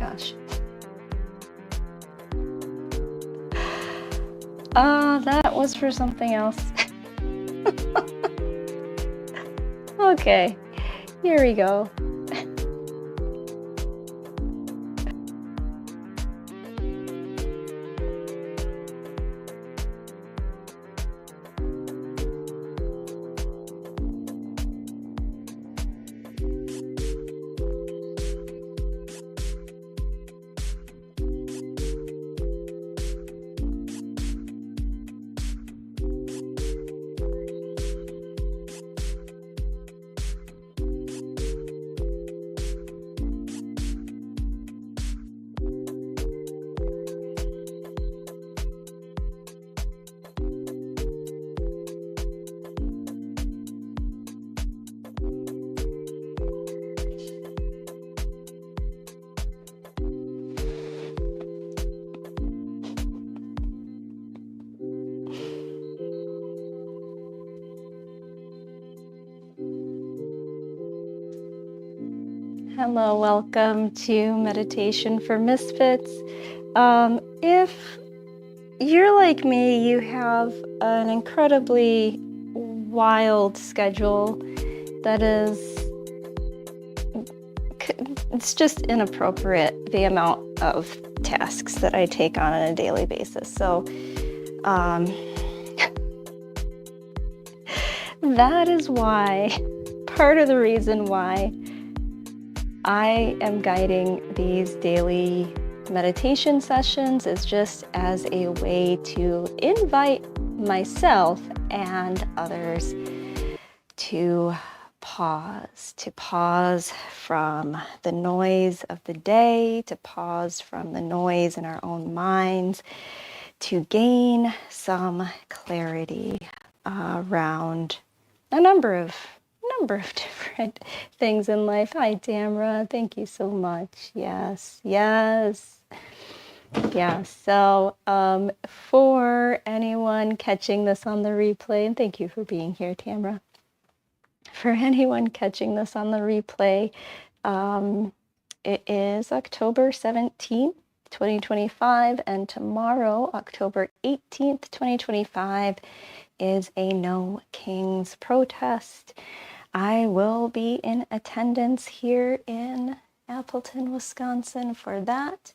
gosh. That was for something else. Okay, here we go. Hello, welcome to Meditation for Misfits. If you're like me, you have an incredibly wild schedule that is, it's just inappropriate, the amount of tasks that I take on a daily basis. So that is why, part of the reason why I am guiding these daily meditation sessions is just as a way to invite myself and others to pause from the noise of the day, to pause from the noise in our own minds, to gain some clarity around a number of different things in life. Hi, Tamra. Thank you so much. Yes. So for anyone catching this on the replay, and thank you for being here, Tamra. For anyone catching this on the replay, it is October 17th, 2025, and tomorrow, October 18th, 2025, is a No Kings protest. I will be in attendance here in Appleton, Wisconsin for that.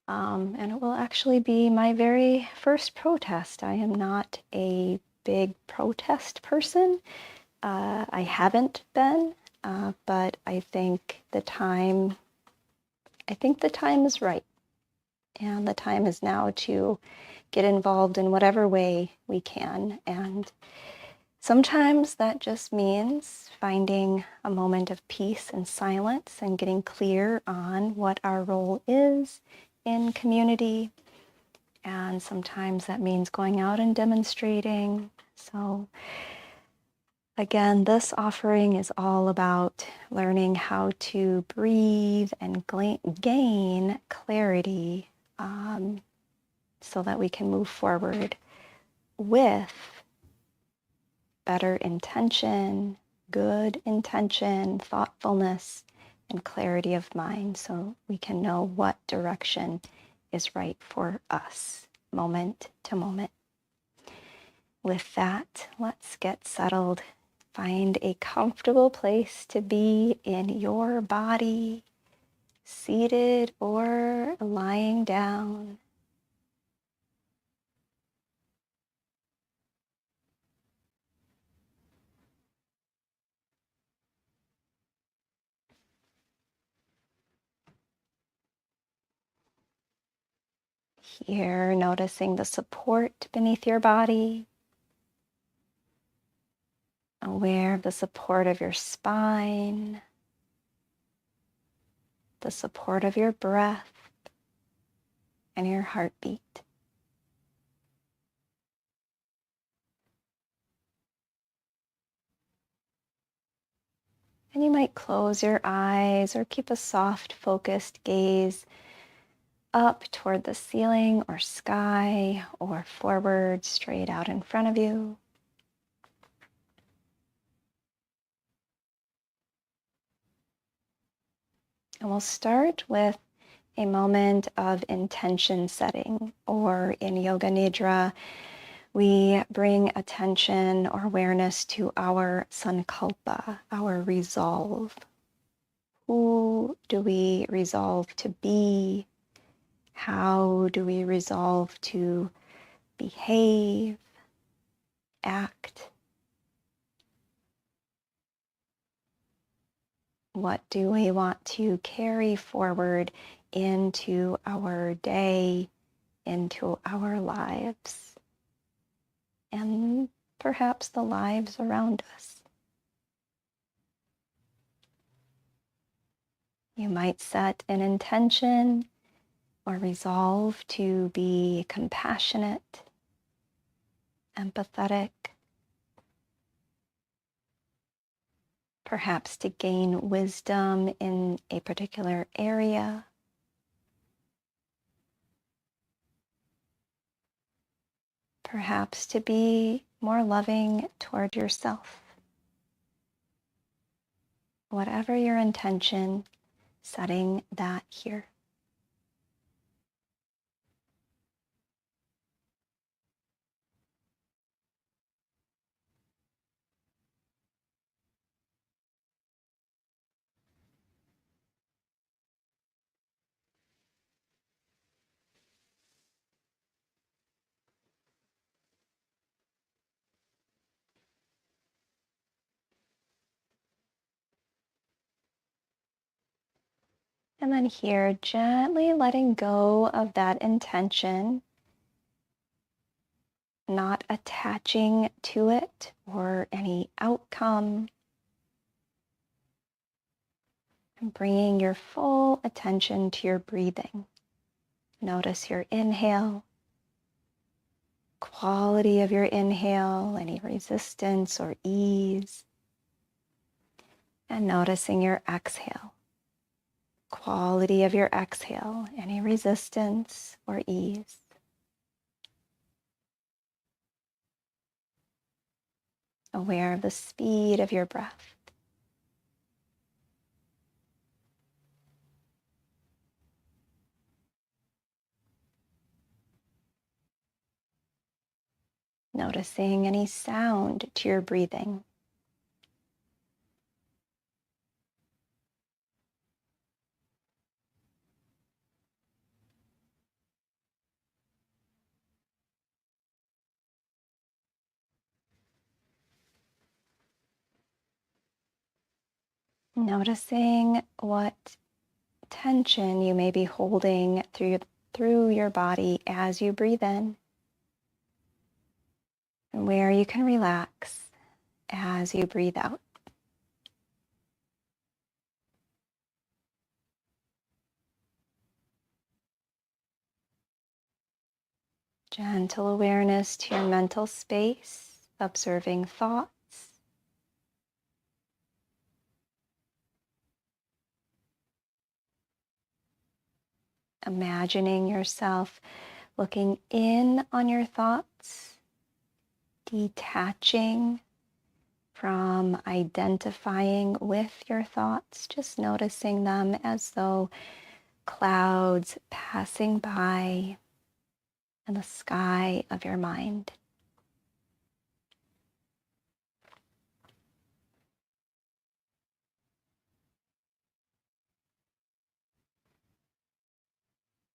And it will actually be my very first protest. I am not a big protest person. I haven't been, but I think the time is right. And the time is now to get involved in whatever way we can. And sometimes that just means finding a moment of peace and silence and getting clear on what our role is in community. And sometimes that means going out and demonstrating. So again, this offering is all about learning how to breathe and gain clarity so that we can move forward with better intention, good intention, thoughtfulness, and clarity of mind, so we can know what direction is right for us, moment to moment. With that, let's get settled. Find a comfortable place to be in your body, seated or lying down. Here, noticing the support beneath your body, aware of the support of your spine, the support of your breath, and your heartbeat. And you might close your eyes or keep a soft, focused gaze up toward the ceiling or sky, or forward, straight out in front of you. And we'll start with a moment of intention setting, or in Yoga Nidra, we bring attention or awareness to our sankalpa, our resolve. Who do we resolve to be? How do we resolve to behave, act? What do we want to carry forward into our day, into our lives, and perhaps the lives around us? You might set an intention or resolve to be compassionate, empathetic, perhaps to gain wisdom in a particular area. Perhaps to be more loving toward yourself. Whatever your intention, setting that here. And then here, gently letting go of that intention, not attaching to it or any outcome, and bringing your full attention to your breathing. Notice your inhale, quality of your inhale, any resistance or ease, and noticing your exhale, quality of your exhale, any resistance or ease. Aware of the speed of your breath. Noticing any sound to your breathing. Noticing what tension you may be holding through your body as you breathe in, and where you can relax as you breathe out. Gentle awareness to your mental space, observing thoughts, imagining yourself looking in on your thoughts, detaching from identifying with your thoughts, just noticing them as though clouds passing by in the sky of your mind.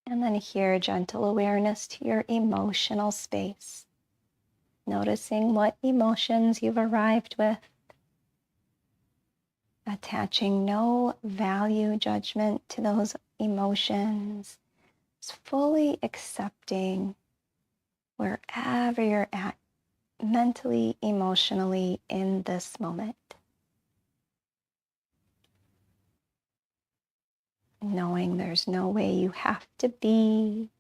And then here, gentle awareness to your emotional space, noticing what emotions you've arrived with, attaching no value judgment to those emotions, just fully accepting wherever you're at mentally, emotionally in this moment. Knowing there's no way you have to be,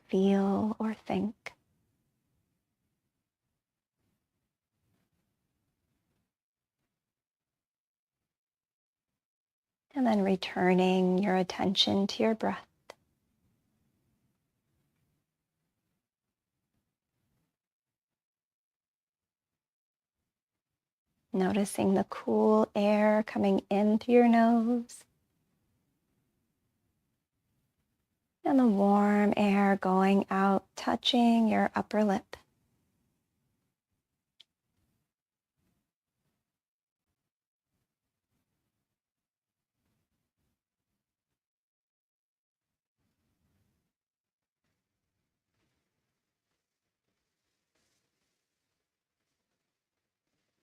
feel, or think. And then returning your attention to your breath. Noticing the cool air coming in through your nose And the warm air going out, touching your upper lip.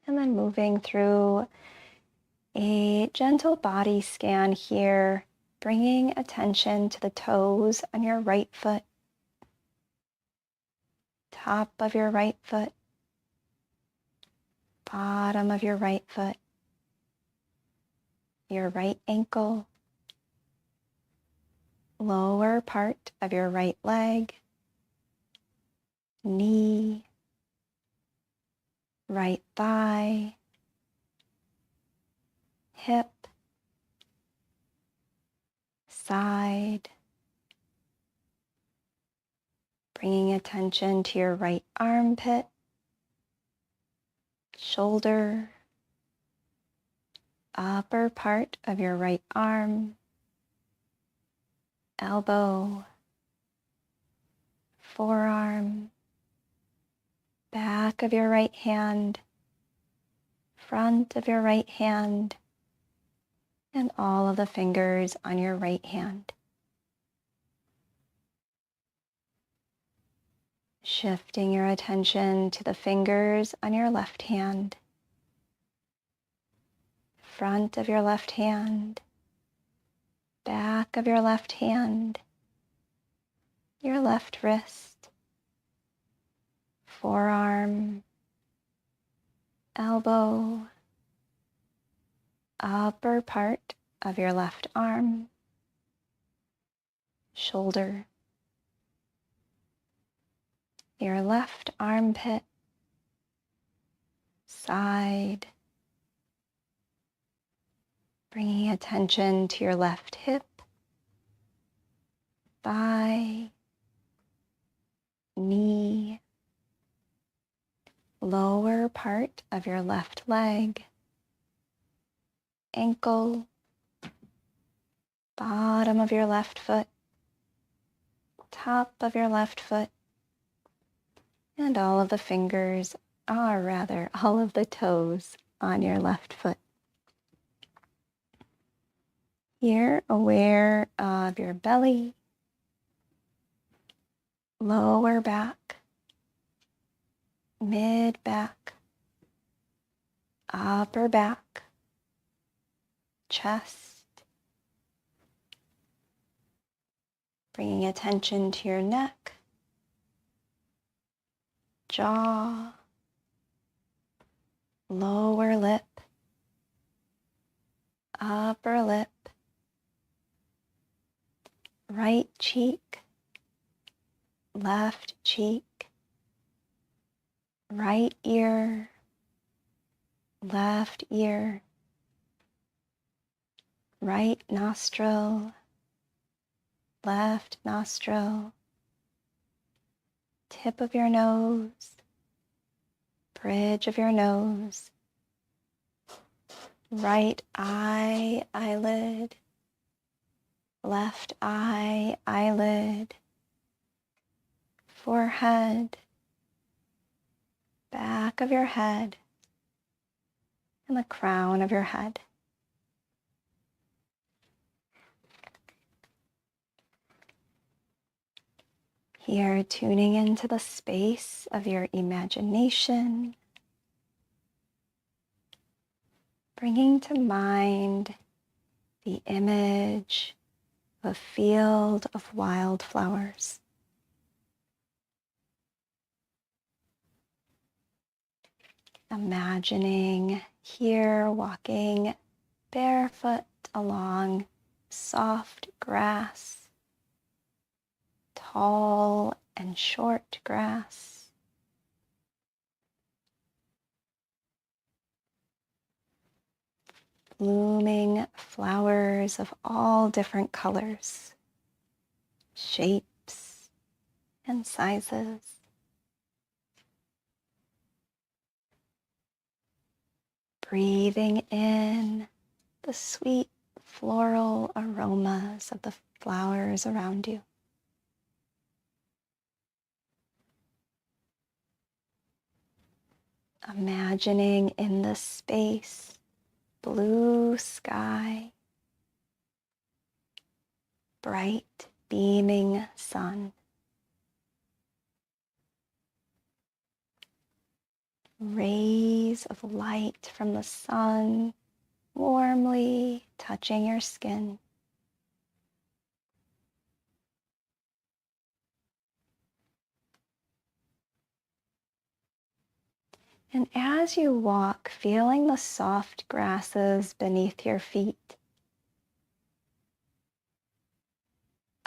And then moving through a gentle body scan here, bringing attention to the toes on your right foot, top of your right foot, bottom of your right foot, your right ankle, lower part of your right leg, knee, right thigh, hip, side, bringing attention to your right armpit, shoulder, upper part of your right arm, elbow, forearm, back of your right hand, front of your right hand, and all of the fingers on your right hand. Shifting your attention to the fingers on your left hand, front of your left hand, back of your left hand, your left wrist, forearm, elbow, upper part of your left arm, shoulder, your left armpit, side, bringing attention to your left hip, thigh, knee, lower part of your left leg, ankle, bottom of your left foot, top of your left foot, and all of the fingers, or rather all of the toes on your left foot. Here, aware of your belly, lower back, mid back, upper back, chest, bringing attention to your neck, jaw, lower lip, upper lip, right cheek, left cheek, right ear, left ear, right nostril, left nostril, tip of your nose, bridge of your nose, right eye, eyelid, left eye, eyelid, forehead, back of your head, and the crown of your head. Here, tuning into the space of your imagination, bringing to mind the image of a field of wildflowers. Imagining here walking barefoot along soft grass, tall and short grass, blooming flowers of all different colors, shapes, and sizes. Breathing in the sweet floral aromas of the flowers around you. imagining in this space blue sky, bright beaming sun, rays of light from the sun warmly touching your skin. And as you walk, feeling the soft grasses beneath your feet,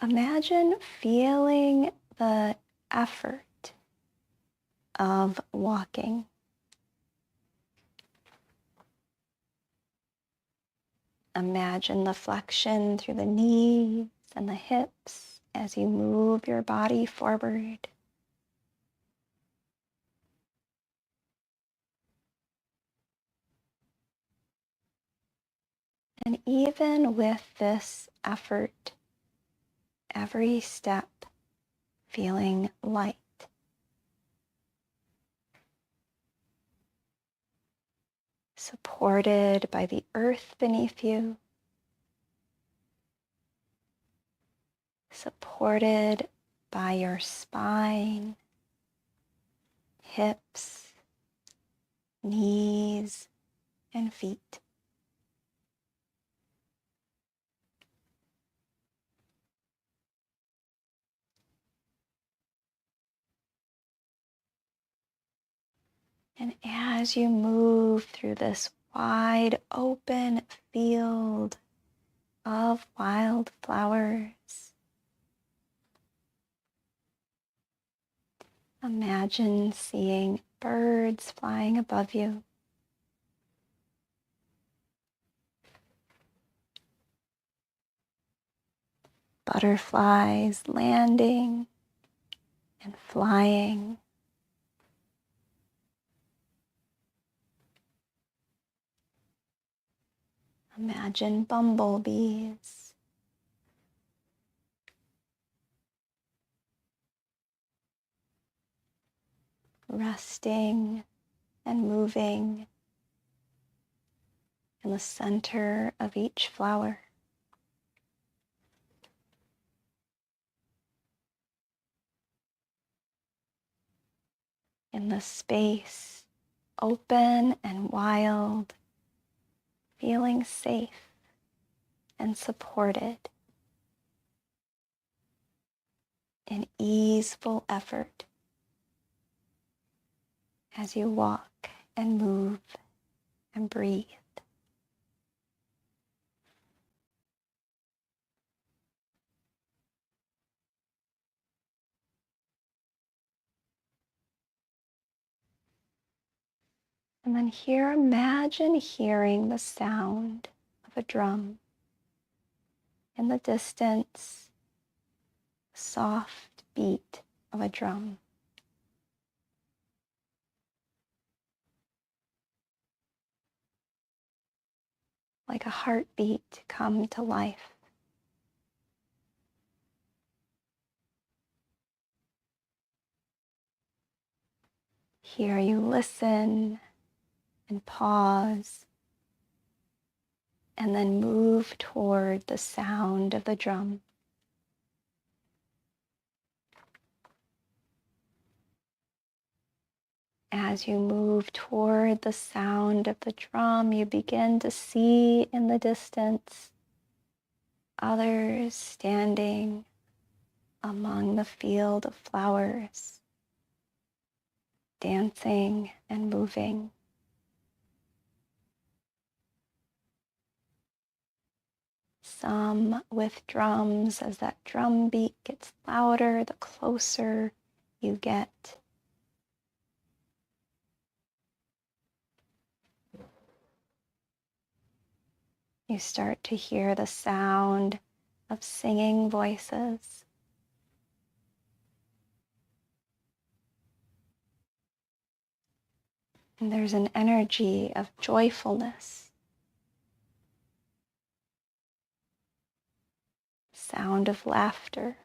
imagine feeling the effort of walking. Imagine the flexion through the knees and the hips as you move your body forward. And even with this effort, every step feeling light. Supported by the earth beneath you, supported by your spine, hips, knees, and feet. And as you move through this wide open field of wildflowers, imagine seeing birds flying above you, butterflies landing and flying. Imagine bumblebees. Resting and moving in the center of each flower. In the space, open and wild, feeling safe and supported in easeful effort as you walk and move and breathe. And then here, imagine hearing the sound of a drum. In the distance, soft beat of a drum. Like a heartbeat come to life. Here you listen and pause, and then move toward the sound of the drum. As you move toward the sound of the drum, you begin to see in the distance others standing among the field of flowers, dancing and moving. Some with drums. As that drum beat gets louder, the closer you get. You start to hear the sound of singing voices. And there's an energy of joyfulness. Sound of laughter.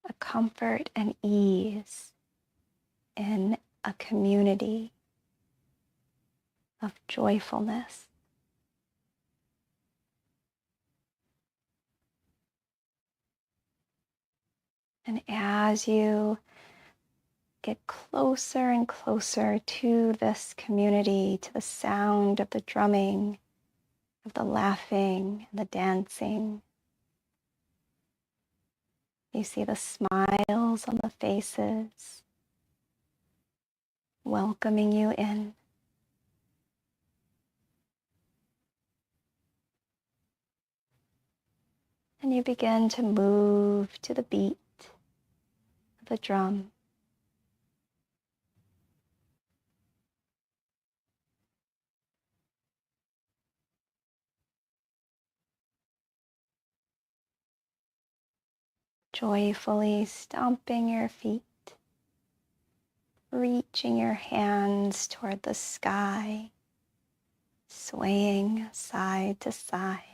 A comfort and ease in a community of joyfulness. And as you get closer and closer to this community, to the sound of the drumming, of the laughing, and the dancing, you see the smiles on the faces, welcoming you in. And you begin to move to the beat of the drum. Joyfully stomping your feet, reaching your hands toward the sky, swaying side to side.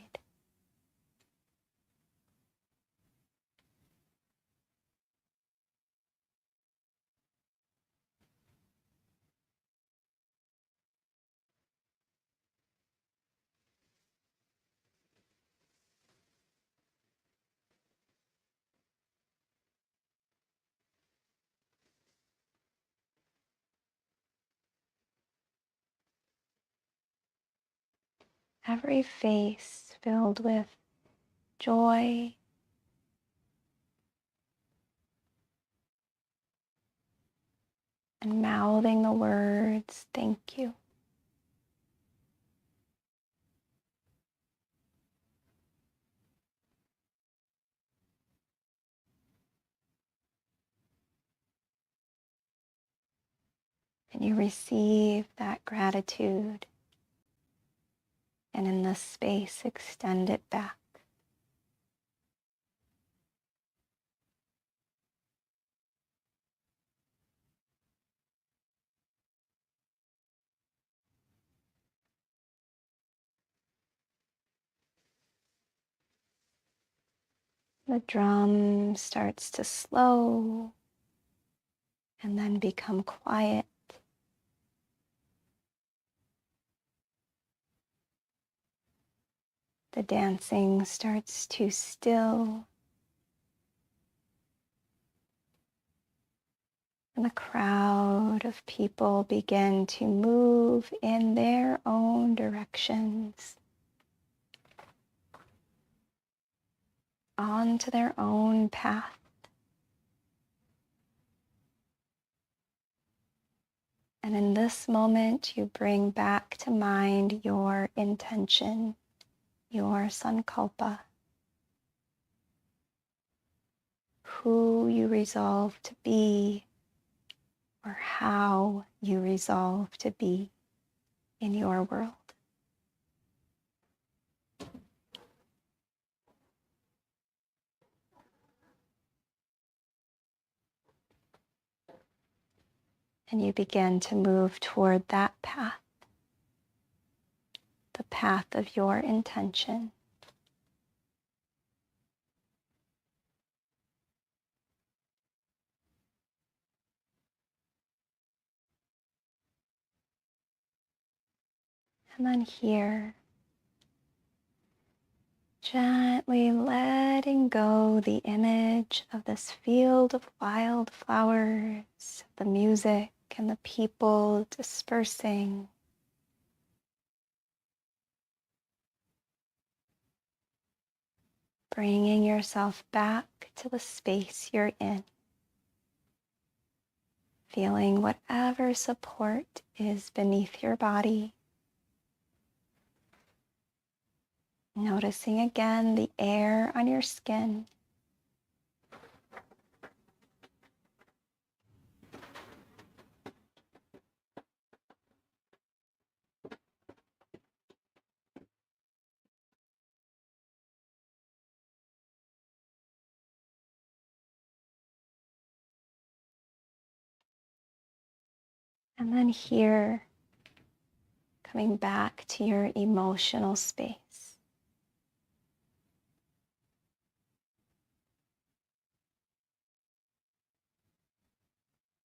Every face filled with joy and mouthing the words, "Thank you." And you receive that gratitude, and in this space, extend it back. The drum starts to slow and then become quiet. The dancing starts to still, and the crowd of people begin to move in their own directions, onto their own path. And in this moment, you bring back to mind your intention, your sankalpa, who you resolve to be, or how you resolve to be in your world. And you begin to move toward that path, the path of your intention. And then here, gently letting go the image of this field of wildflowers, the music and the people dispersing. Bringing yourself back to the space you're in. Feeling whatever support is beneath your body. Noticing again the air on your skin. And then here, coming back to your emotional space.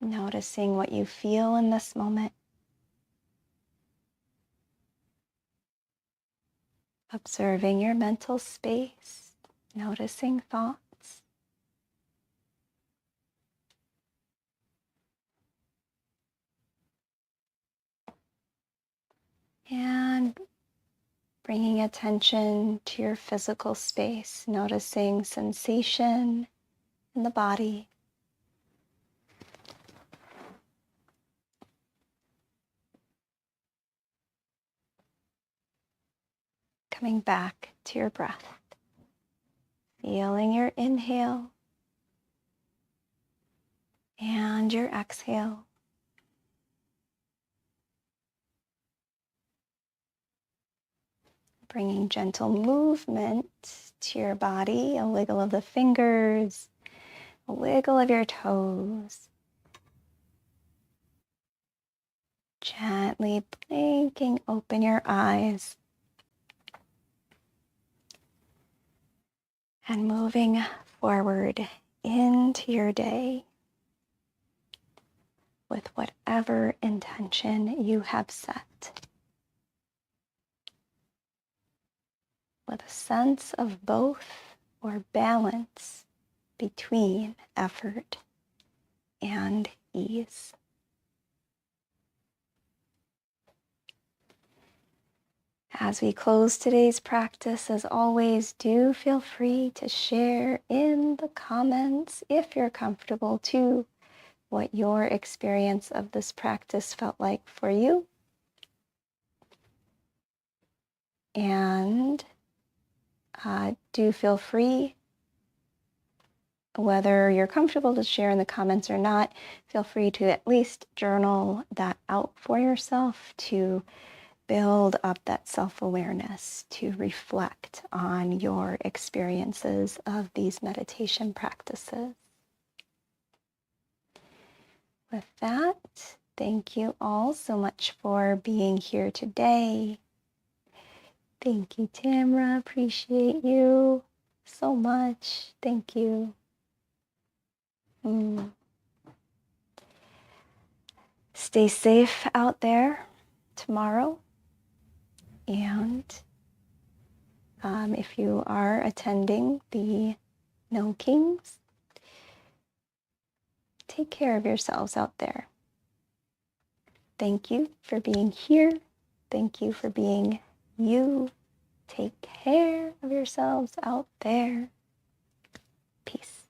Noticing what you feel in this moment. Observing your mental space, noticing thoughts. And bringing attention to your physical space, noticing sensation in the body. Coming back to your breath. Feeling your inhale and your exhale. Bringing gentle movement to your body, a wiggle of the fingers, a wiggle of your toes. Gently blinking open your eyes. And moving forward into your day with whatever intention you have set. With a sense of both or balance between effort and ease. As we close today's practice, as always, do feel free to share in the comments, if you're comfortable, too, what your experience of this practice felt like for you. And do feel free, whether you're comfortable to share in the comments or not, feel free to at least journal that out for yourself to build up that self-awareness, to reflect on your experiences of these meditation practices. With that, thank you all so much for being here today. Thank you, Tamra. Appreciate you so much. Thank you. Stay safe out there tomorrow. And if you are attending the No Kings, take care of yourselves out there. Thank you for being here. Thank you for being you. Take care of yourselves out there. Peace.